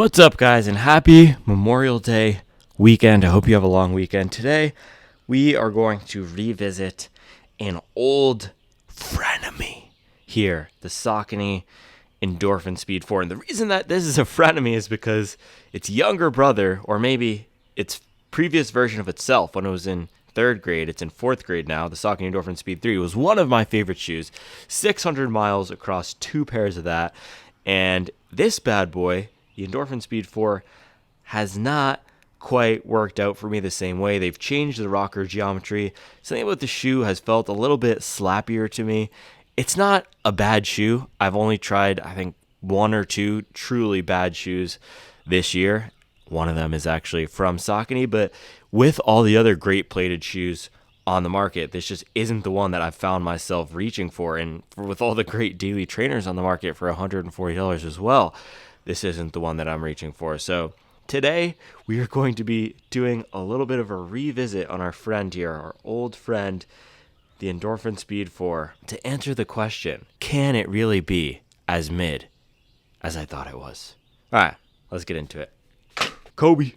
What's up, guys, and happy Memorial Day weekend. I hope you have a long weekend. Today, we are going to revisit an old frenemy here, the Saucony Endorphin Speed 4. And the reason that this is a frenemy is because its younger brother, or maybe its previous version of itself when it was in third grade, it's in fourth grade now, the Saucony Endorphin Speed 3 was one of my favorite shoes. 600 miles across two pairs of that. And this bad boy, the Endorphin Speed 4, has not quite worked out for me the same way. They've changed the rocker geometry. Something about the shoe has felt a little bit slappier to me. It's not a bad shoe. I've only tried, I think, one or two truly bad shoes this year. One of them is actually from Saucony, but with all the other great plated shoes on the market, this just isn't the one that I've found myself reaching for. And with all the great daily trainers on the market for $140 as well, this isn't the one that I'm reaching for. So today we are going to be doing a little bit of a revisit on our friend here, our old friend, the Endorphin Speed 4, to answer the question, can it really be as mid as I thought it was? All right, let's get into it. Kobe.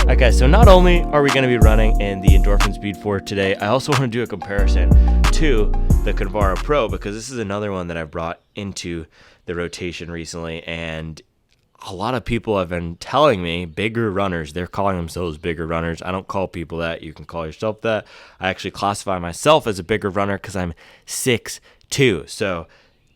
Alright guys, so not only are we going to be running in the Endorphin Speed 4 today, I also want to do a comparison to the Kinvara Pro, because this is another one that I brought into the rotation recently, and a lot of people have been telling me, bigger runners, they're calling themselves bigger runners. I don't call people that. You can call yourself that. I actually classify myself as a bigger runner because I'm 6'2". So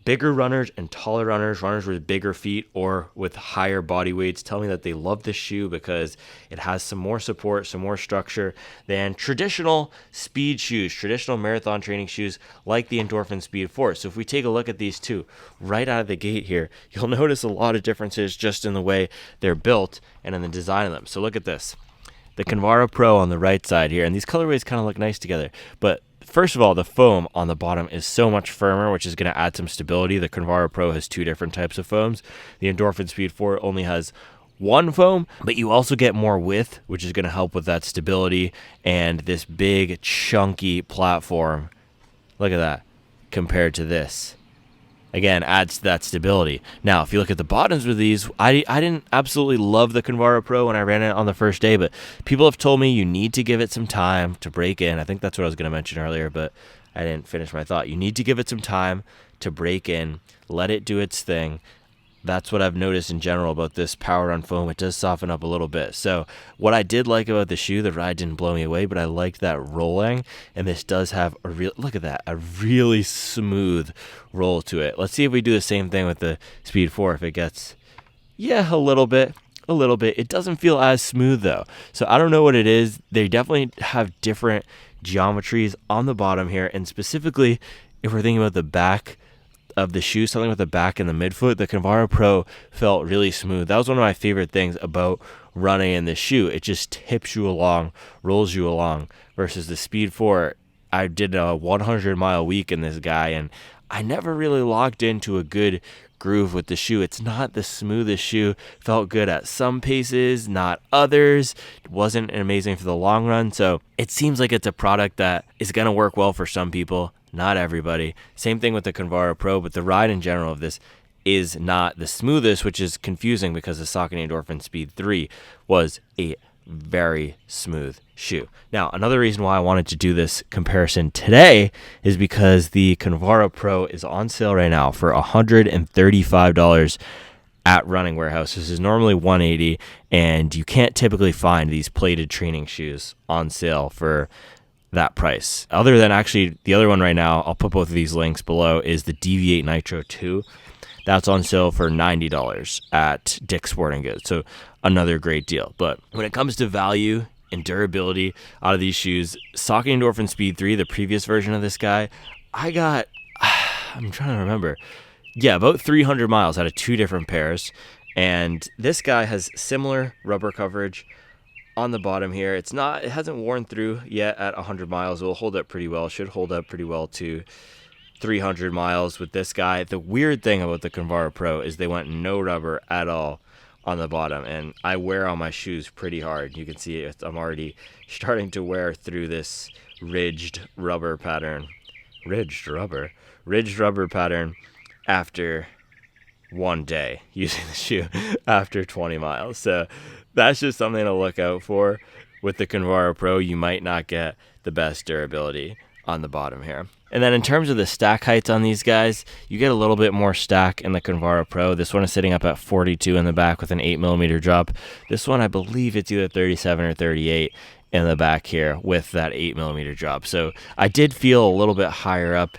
bigger runners and taller runners, runners with bigger feet or with higher body weights, tell me that they love this shoe because it has some more support, some more structure than traditional speed shoes, traditional marathon training shoes like the Endorphin Speed 4. So if we take a look at these two right out of the gate here, you'll notice a lot of differences just in the way they're built and in the design of them. So look at this. The Kinvara Pro on the right side here, and these colorways kind of look nice together, but first of all, the foam on the bottom is so much firmer, which is going to add some stability. The Kinvara Pro has two different types of foams. The Endorphin Speed 4 only has one foam, but you also get more width, which is going to help with that stability and this big, chunky platform. Look at that compared to this. Again, adds to that stability. Now, if you look at the bottoms of these, I didn't absolutely love the Kinvara Pro when I ran it on the first day, but people have told me you need to give it some time to break in. I think that's what I was going to mention earlier, but I didn't finish my thought. You need to give it some time to break in, let it do its thing. That's what I've noticed in general about this Power Run foam. It does soften up a little bit. So what I did like about the shoe, the ride didn't blow me away, but I liked that rolling. And this does have a real, look at that, a really smooth roll to it. Let's see if we do the same thing with the Speed 4. If it gets, yeah, a little bit. It doesn't feel as smooth though. So I don't know what it is. They definitely have different geometries on the bottom here. And specifically, if we're thinking about the back of the shoe, something with the back and the midfoot, the Kinvara Pro felt really smooth. That was one of my favorite things about running in this shoe. It just tips you along, rolls you along, versus the Speed 4. I did a 100-mile week in this guy, and I never really locked into a good groove with the shoe. It's not the smoothest shoe. Felt good at some paces, not others. It wasn't amazing for the long run. So it seems like it's a product that is going to work well for some people, not everybody. Same thing with the Kinvara Pro, but the ride in general of this is not the smoothest, which is confusing because the Saucony Endorphin Speed 3 was a very smooth shoe. Now, another reason why I wanted to do this comparison today is because the Kinvara Pro is on sale right now for $135 at Running Warehouse. This is normally $180, and you can't typically find these plated training shoes on sale for that price. Other than actually the other one right now, I'll put both of these links below, is the Deviate Nitro 2. That's on sale for $90 at Dick's Sporting Goods. So another great deal. But when it comes to value and durability out of these shoes, Saucony Endorphin Speed 3, the previous version of this guy, I got, I'm trying to remember. Yeah, about 300 miles out of two different pairs. And this guy has similar rubber coverage on the bottom here. It hasn't worn through yet at 100 miles. It will hold up pretty well. Should hold up pretty well to 300 miles with this guy. The weird thing about the Kinvara Pro is they went no rubber at all on the bottom, and I wear on my shoes pretty hard. You can see it. I'm already starting to wear through this ridged rubber pattern. Ridged rubber pattern after one day using the shoe after 20 miles. So that's just something to look out for. With the Kinvara Pro, you might not get the best durability on the bottom here. And then in terms of the stack heights on these guys, you get a little bit more stack in the Kinvara Pro. This one is sitting up at 42 in the back with an 8mm drop. This one, I believe it's either 37 or 38 in the back here with that 8mm drop. So I did feel a little bit higher up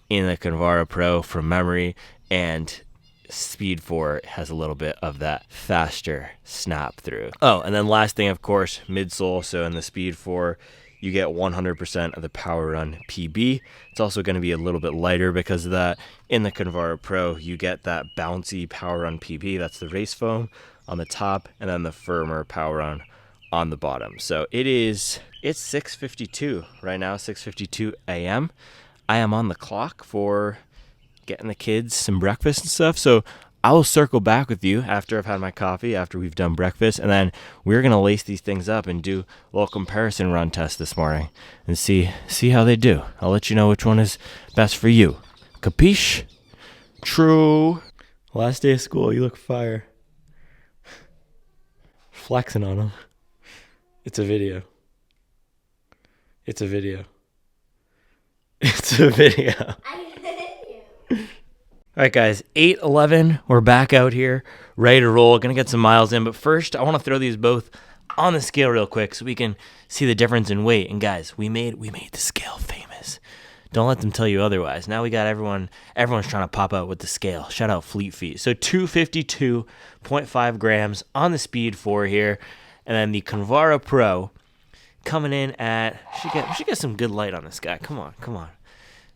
in the Kinvara Pro from memory, and Speed 4 has a little bit of that faster snap through. Oh, and then last thing, of course, midsole. So in the Speed 4, you get 100% of the PWRRUN PB. It's also going to be a little bit lighter because of that. In the Kinvara Pro, you get that bouncy PWRRUN PB. That's the race foam on the top, and then the firmer PWRRUN on the bottom. So it's 6:52 right now, 6:52 a.m. I am on the clock for getting the kids some breakfast and stuff. So I will circle back with you after I've had my coffee, after we've done breakfast, and then we're going to lace these things up and do a little comparison run test this morning and see how they do. I'll let you know which one is best for you. Capiche? True. Last day of school, you look fire. Flexing on them. It's a video. It's a video. It's a video. All right, guys, 8:11. We're back out here, ready to roll. Gonna get some miles in, but first, I want to throw these both on the scale real quick so we can see the difference in weight. And guys, we made the scale famous. Don't let them tell you otherwise. Now we got everyone's trying to pop out with the scale. Shout out Fleet Feet. So 252.5 grams on the Speed 4 here, and then the Kinvara Pro coming in at we should get some good light on this guy. Come on.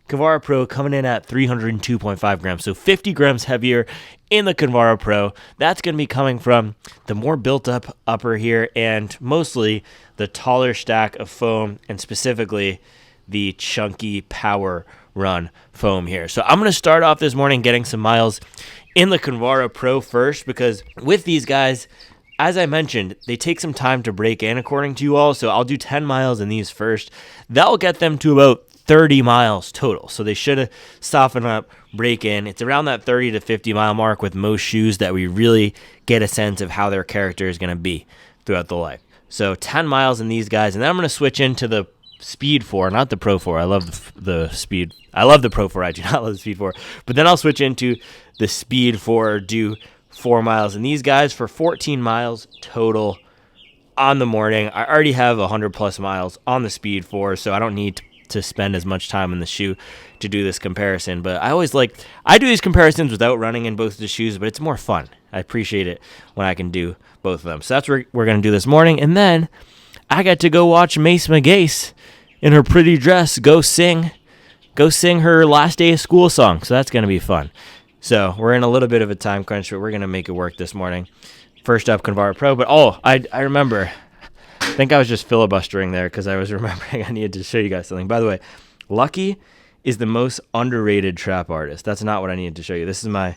Kinvara Pro coming in at 302.5 grams, so 50 grams heavier in the Kinvara Pro. That's going to be coming from the more built-up upper here and mostly the taller stack of foam, and specifically the chunky PWRRUN foam here. So I'm going to start off this morning getting some miles in the Kinvara Pro first, because with these guys, as I mentioned, they take some time to break in according to you all, so I'll do 10 miles in these first. That'll get them to about 30 miles total. So they should have softened up, break in. It's around that 30 to 50 mile mark with most shoes that we really get a sense of how their character is going to be throughout the life. So 10 miles in these guys, and then I'm going to switch into the Speed 4, not the Pro 4. I love the Speed. I love the Pro 4. I do not love the Speed 4. But then I'll switch into the Speed 4, do 4 miles in these guys for 14 miles total on the morning. I already have 100 plus miles on the Speed 4, so I don't need to spend as much time in the shoe to do this comparison. But I do these comparisons without running in both the shoes, but it's more fun. I appreciate it when I can do both of them. So that's what we're going to do this morning. And then I got to go watch Mace McGace in her pretty dress go sing her last day of school song. So that's going to be fun. So we're in a little bit of a time crunch, but we're going to make it work this morning. First up, Kinvara Pro. But I remember, I think I was just filibustering there because I was remembering I needed to show you guys something. By the way, Lucky is the most underrated trap artist. That's not what I needed to show you. This is my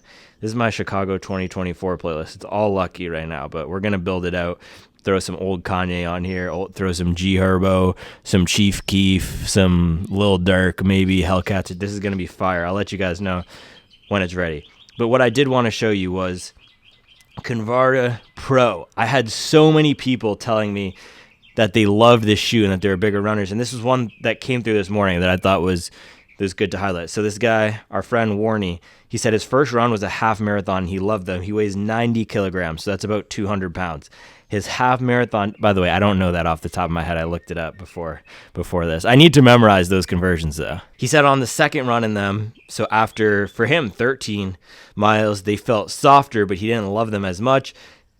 Chicago 2024 playlist. It's all Lucky right now, but we're gonna build it out. Throw some old Kanye on here. Throw some G Herbo, some Chief Keef, some Lil Durk, maybe Hellcats. This is gonna be fire. I'll let you guys know when it's ready. But what I did want to show you was Kinvara Pro. I had so many people telling me that they love this shoe and that they're bigger runners. And this was one that came through this morning that I thought was good to highlight. So this guy, our friend Warney, he said his first run was a half marathon. He loved them. He weighs 90 kilograms, so that's about 200 pounds. His half marathon, by the way, I don't know that off the top of my head. I looked it up before this. I need to memorize those conversions, though. He said on the second run in them, so after, for him, 13 miles, they felt softer, but he didn't love them as much.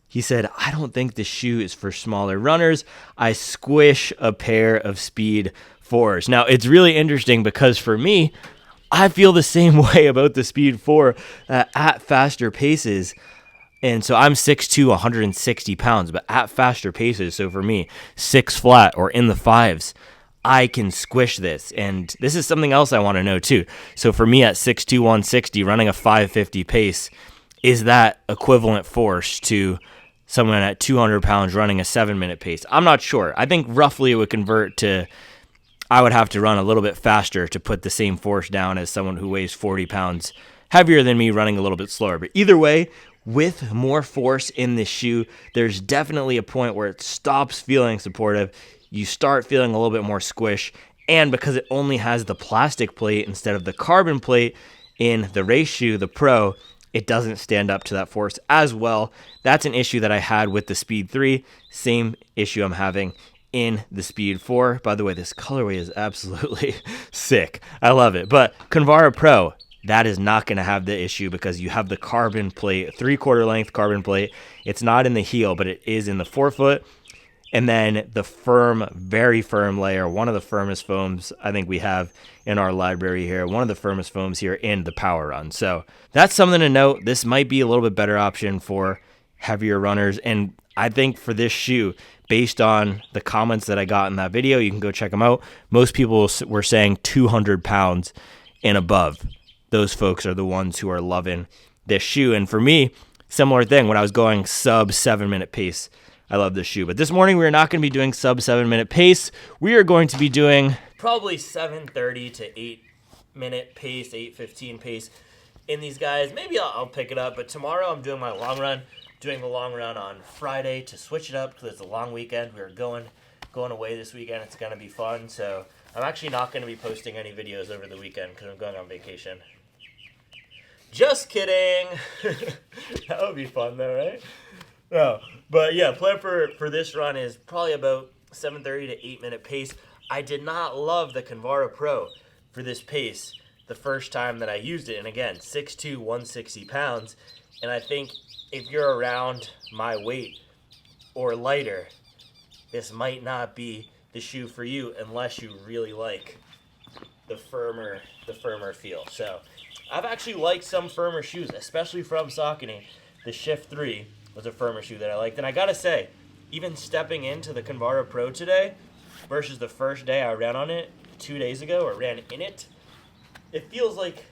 He said, I don't think the shoe is for smaller runners. I squish a pair of Speed 4s. Now, it's really interesting because for me, I feel the same way about the Speed 4 at faster paces. And so I'm 6'2", 160 pounds, but at faster paces, so for me, 6 flat or in the 5s, I can squish this. And this is something else I want to know too. So for me at 6'2", 160, running a 550 pace, is that equivalent force to someone at 200 pounds running a 7-minute pace? I'm not sure. I think roughly it would convert to, I would have to run a little bit faster to put the same force down as someone who weighs 40 pounds heavier than me running a little bit slower. But either way, with more force in this shoe, there's definitely a point where it stops feeling supportive. You start feeling a little bit more squish. And because it only has the plastic plate instead of the carbon plate in the race shoe, the Pro, it doesn't stand up to that force as well. That's an issue that I had with the Speed 3. Same issue I'm having in the Speed 4. By the way, this colorway is absolutely sick. I love it. But Kinvara Pro, that is not going to have the issue because you have the carbon plate, 3/4 length carbon plate. It's not in the heel, but it is in the forefoot. And then the firm, very firm layer, one of the firmest foams I think we have in our library here, one of the firmest foams here in the PWRRUN. So that's something to note. This might be a little bit better option for heavier runners. And I think for this shoe, based on the comments that I got in that video, you can go check them out. Most people were saying 200 pounds and above. Those folks are the ones who are loving this shoe. And for me, similar thing, when I was going sub 7-minute pace, I love this shoe. But this morning, we are not going to be doing sub 7-minute pace. We are going to be doing probably 7:30 to 8-minute pace, 8:15 pace in these guys. Maybe I'll pick it up. But tomorrow, I'm doing my long run. Doing the long run on Friday to switch it up because it's a long weekend. We're going away this weekend. It's going to be fun. So I'm actually not going to be posting any videos over the weekend because I'm going on vacation. Just kidding. That would be fun though, right? No, but yeah, plan for this run is probably about 7:30 to 8-minute pace. I did not love the Kinvara Pro for this pace the first time that I used it. And again, 6'2", 160 pounds. And I think if you're around my weight or lighter, this might not be the shoe for you unless you really like the firmer feel. So I've actually liked some firmer shoes, especially from Saucony. The Shift 3 was a firmer shoe that I liked. And I gotta say, even stepping into the Kinvara Pro today versus the first day I ran on it 2 days ago, or ran in it, it feels like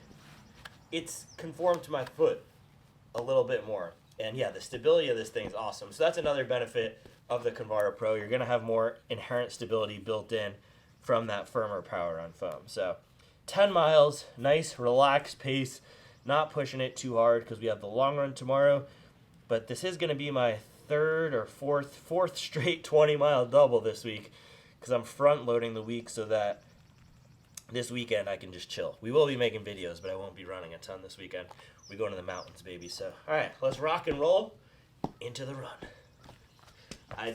it's conformed to my foot a little bit more. And yeah, the stability of this thing is awesome. So that's another benefit of the Kinvara Pro. You're gonna have more inherent stability built in from that firmer PWRRUN foam. So 10 miles, nice relaxed pace, not pushing it too hard because we have the long run tomorrow. But this is going to be my third or fourth straight 20-mile double this week because I'm front loading the week so that this weekend I can just chill. We will be making videos, but I won't be running a ton this weekend. We're going to the mountains, baby. So, all right, let's rock and roll into the run.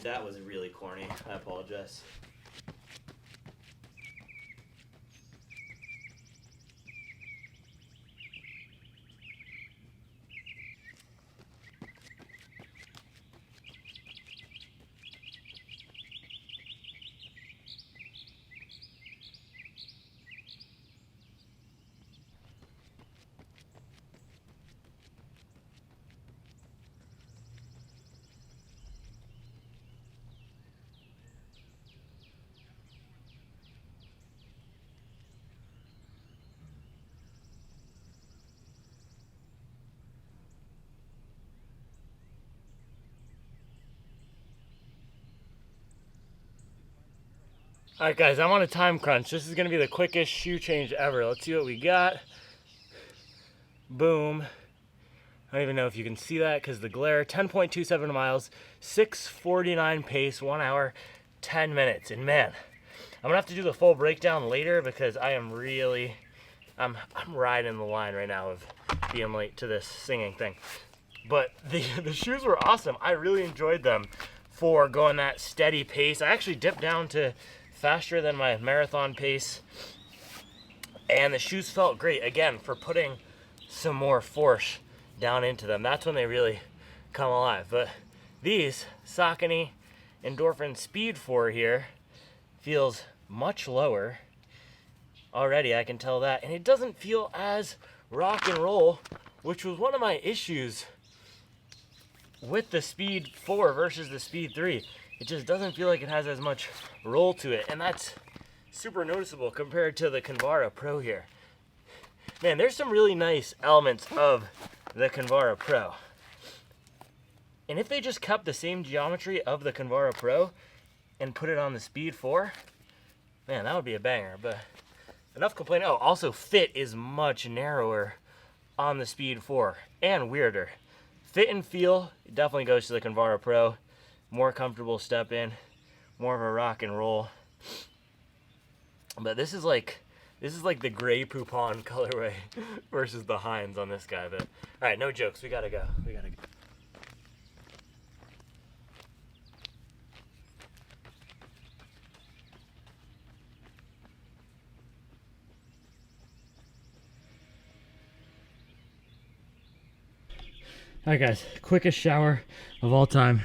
That was really corny. I apologize. All right, guys, I'm on a time crunch. This is going to be the quickest shoe change ever. Let's see what we got. Boom. I don't even know if you can see that because the glare. 10.27 miles, 6:49 pace, 1 hour, 10 minutes. And man, I'm going to have to do the full breakdown later because I am really, I'm riding the line right now of being late to this singing thing. But the shoes were awesome. I really enjoyed them for going that steady pace. I actually dipped down to faster than my marathon pace, and the shoes felt great again for putting some more force down into them. That's when they really come alive. But these Saucony Endorphin Speed 4 here feels much lower already. I can tell that, and it doesn't feel as rock and roll, which was one of my issues with the Speed 4 versus the Speed 3. It just doesn't feel like it has as much roll to it, and that's super noticeable compared to the Kinvara Pro here. Man, there's some really nice elements of the Kinvara Pro. And if they just kept the same geometry of the Kinvara Pro and put it on the Speed 4, man, that would be a banger. But enough complaining. Oh, also fit is much narrower on the Speed 4 and weirder. Fit and feel, it definitely goes to the Kinvara Pro. More comfortable step in, more of a rock and roll. But this is like the gray Poupon colorway versus the Heinz on this guy. But all right, no jokes, we gotta go. All right, guys, quickest shower of all time.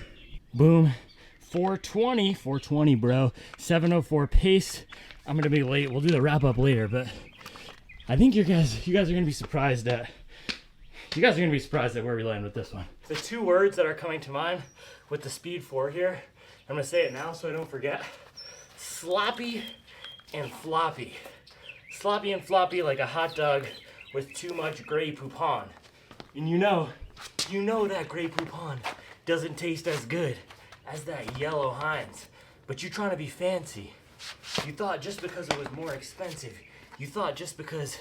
Boom, 420, bro. 7:04 pace. I'm gonna be late. We'll do the wrap up later, but I think you guys are gonna be surprised at where we land with this one. The two words that are coming to mind with the Speed 4 here, I'm gonna say it now so I don't forget. Sloppy and floppy. Sloppy and floppy like a hot dog with too much gray Poupon. And you know that gray Poupon doesn't taste as good as that yellow Heinz. But you're trying to be fancy. You thought just because it was more expensive, you thought just because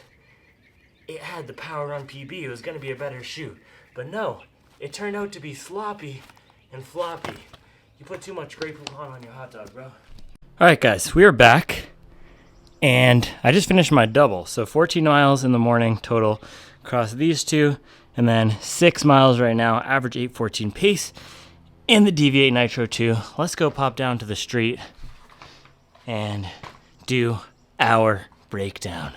it had the PWRRUN PB, it was gonna be a better shoe. But no, it turned out to be sloppy and floppy. You put too much gray Poupon on your hot dog, bro. All right, guys, we are back. And I just finished my double. So 14 miles in the morning total across these two. And then 6 miles right now, average 8:14 pace in the Deviate Nitro 2. Let's go pop down to the street and do our breakdown.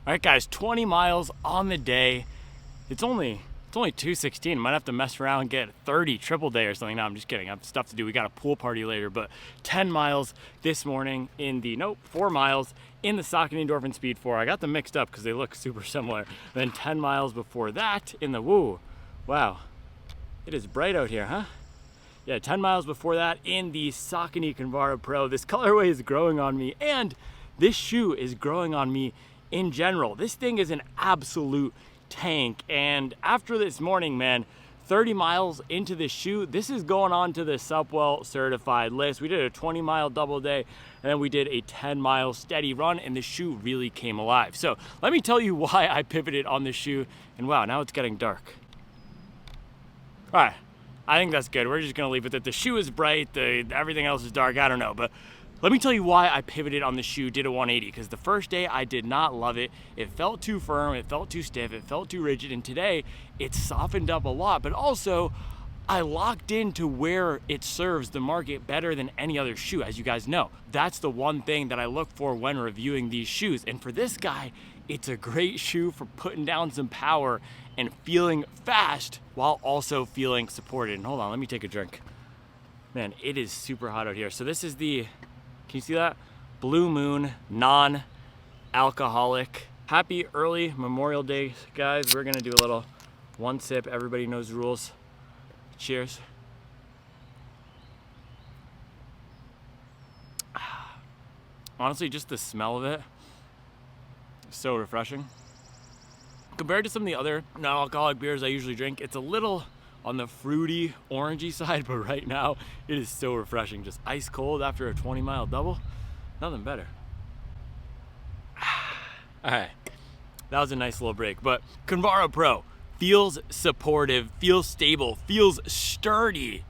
All right, guys, 20 miles on the day. It's only 2:16. Might have to mess around and get 30 triple day or something. No, I'm just kidding. I have stuff to do. We got a pool party later, but 10 miles this morning in the, 4 miles in the Saucony Endorphin Speed 4. I got them mixed up because they look super similar. Then 10 miles before that in the, wow, it is bright out here, huh? Yeah, 10 miles before that in the Saucony Kinvara Pro. This colorway is growing on me, and this shoe is growing on me in general. This thing is an absolute tank. And after this morning, man, 30 miles into this shoe, this is going on to the Supwell certified list. We did a 20-mile double day, and then we did a 10-mile steady run, and the shoe really came alive. So let me tell you why I pivoted on this shoe. And wow, now it's getting dark. All right, I think that's good. We're just gonna leave it that the shoe is bright, everything else is dark. I don't know, but let me tell you why I pivoted on the shoe, did a 180, because the first day I did not love it. It felt too firm, it felt too stiff, it felt too rigid, and today it's softened up a lot, but also I locked into where it serves the market better than any other shoe, as you guys know. That's the one thing that I look for when reviewing these shoes, and for this guy, it's a great shoe for putting down some power and feeling fast while also feeling supported. And hold on, let me take a drink. Man, it is super hot out here. So this is the, can you see that? Blue Moon, non-alcoholic. Happy early Memorial Day, guys. We're gonna do a little one sip. Everybody knows the rules. Cheers. Honestly, just the smell of it is so refreshing. Compared to some of the other non-alcoholic beers I usually drink, it's a little on the fruity, orangey side, but right now it is so refreshing. Just ice cold after a 20-mile double, nothing better. All right, that was a nice little break, but Kinvara Pro feels supportive, feels stable, feels sturdy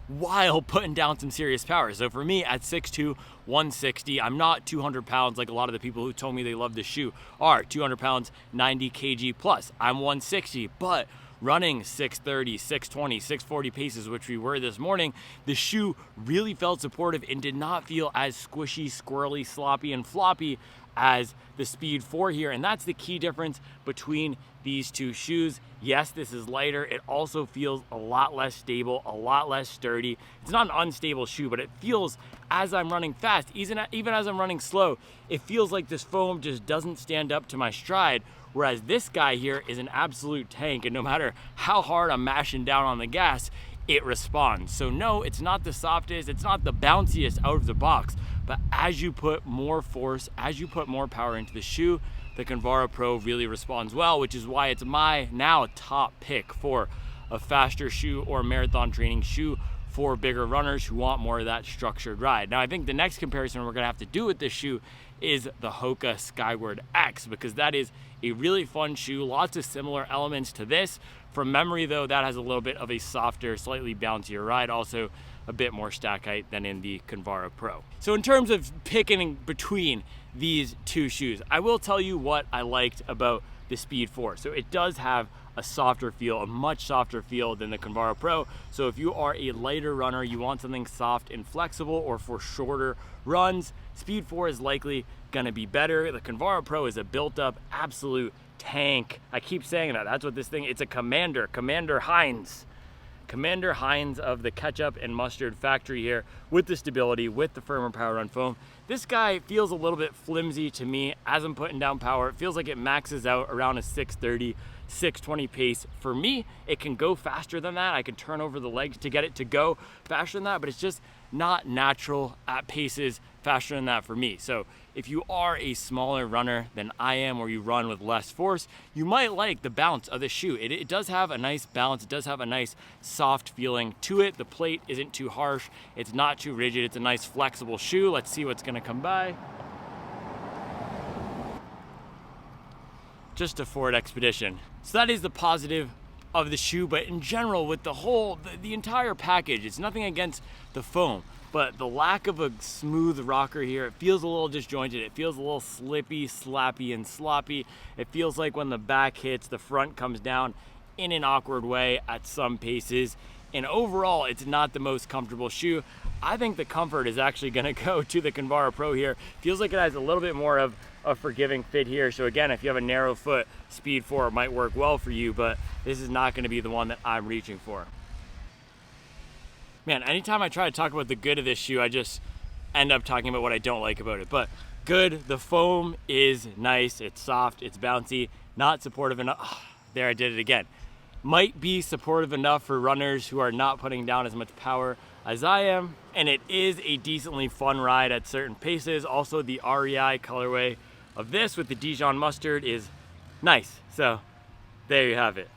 while putting down some serious power. So for me at 6'2", 160, I'm not 200 pounds like a lot of the people who told me they love this shoe are. 200 pounds, 90 kg plus. I'm 160, but running 630, 620, 640 paces, which we were this morning, the shoe really felt supportive and did not feel as squishy, squirrely, sloppy, and floppy as the Speed 4 here. And that's the key difference between these two shoes. Yes, this is lighter. It also feels a lot less stable, a lot less sturdy. It's not an unstable shoe, but it feels, as I'm running fast, even as I'm running slow, it feels like this foam just doesn't stand up to my stride. Whereas this guy here is an absolute tank, and no matter how hard I'm mashing down on the gas, it responds. So no, it's not the softest, it's not the bounciest out of the box, but as you put more force, as you put more power into the shoe, the Kinvara Pro really responds well, which is why it's my now top pick for a faster shoe or marathon training shoe for bigger runners who want more of that structured ride. Now, I think the next comparison we're gonna have to do with this shoe is the Hoka Skyward X, because that is a really fun shoe, lots of similar elements to this. From memory though, that has a little bit of a softer, slightly bouncier ride, also a bit more stack height than in the Kinvara Pro. So in terms of picking between these two shoes, I will tell you what I liked about the Speed 4. So it does have a softer feel, a much softer feel than the Kinvara Pro. So if you are a lighter runner, you want something soft and flexible, or for shorter runs, Speed 4 is likely gonna be better. The Kinvara Pro is a built up absolute tank. I keep saying that, that's what this thing, it's a Commander Heinz of the ketchup and mustard factory here, with the stability, with the firmer PWRRUN foam. This guy feels a little bit flimsy to me as I'm putting down power. It feels like it maxes out around a 630, 620 pace. For me, it can go faster than that. I can turn over the legs to get it to go faster than that, but it's just not natural at paces faster than that for me. So if you are a smaller runner than I am, or you run with less force, you might like the bounce of the shoe. It does have a nice balance. It does have a nice soft feeling to it. The plate isn't too harsh. It's not too rigid. It's a nice flexible shoe. Let's see what's gonna come by. Just a Ford Expedition. So that is the positive of the shoe, but in general, with the entire package, it's nothing against the foam, but the lack of a smooth rocker here, it feels a little disjointed. It feels a little slippy, slappy, and sloppy. It feels like when the back hits, the front comes down in an awkward way at some paces. And overall, it's not the most comfortable shoe. I think the comfort is actually gonna go to the Kinvara Pro here. Feels like it has a little bit more of a forgiving fit here. So again, if you have a narrow foot, Speed 4 might work well for you, but this is not gonna be the one that I'm reaching for. Man, anytime I try to talk about the good of this shoe, I just end up talking about what I don't like about it. But good, the foam is nice, it's soft, it's bouncy, not supportive enough. There, I did it again. Might be supportive enough for runners who are not putting down as much power as I am, and it is a decently fun ride at certain paces. Also, the REI colorway of this with the Dijon mustard is nice. So there you have it.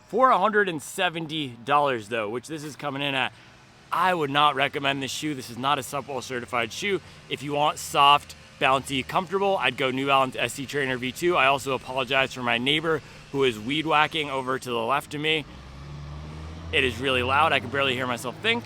For $170 though, which this is coming in at, I would not recommend this shoe. This is not a Supwell certified shoe. If you want soft, bouncy, comfortable, I'd go New Balance SC Trainer V2. I also apologize for my neighbor who is weed whacking over to the left of me. It is really loud. I can barely hear myself think.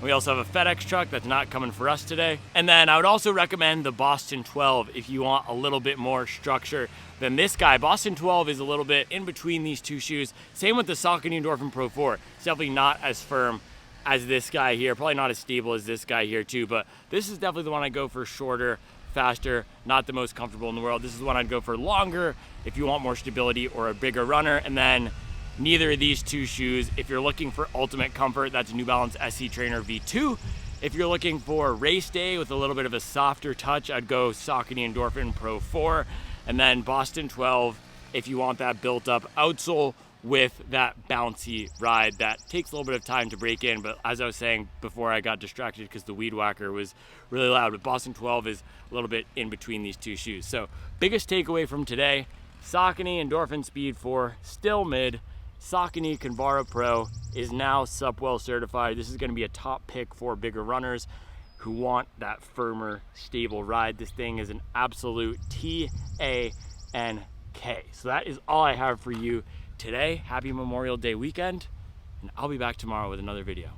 We also have a FedEx truck that's not coming for us today. And then I would also recommend the Boston 12 if you want a little bit more structure than this guy. Boston 12 is a little bit in between these two shoes. Same with the Saucony Endorphin Pro 4. It's definitely not as firm as this guy here. Probably not as stable as this guy here too, but this is definitely the one I go for shorter, faster, not the most comfortable in the world. This is the one I'd go for longer if you want more stability or a bigger runner. And then neither of these two shoes, if you're looking for ultimate comfort, that's New Balance SC Trainer V2. If you're looking for race day with a little bit of a softer touch, I'd go Saucony Endorphin Pro 4. And then Boston 12 if you want that built up outsole with that bouncy ride that takes a little bit of time to break in. But as I was saying before, I got distracted because the weed whacker was really loud. But Boston 12 is a little bit in between these two shoes. So biggest takeaway from today, Saucony Endorphin Speed 4, still mid. Saucony Kinvara Pro is now Supwell certified. This is going to be a top pick for bigger runners who want that firmer, stable ride. This thing is an absolute TANK. So that is all I have for you today. Happy Memorial Day weekend, and I'll be back tomorrow with another video.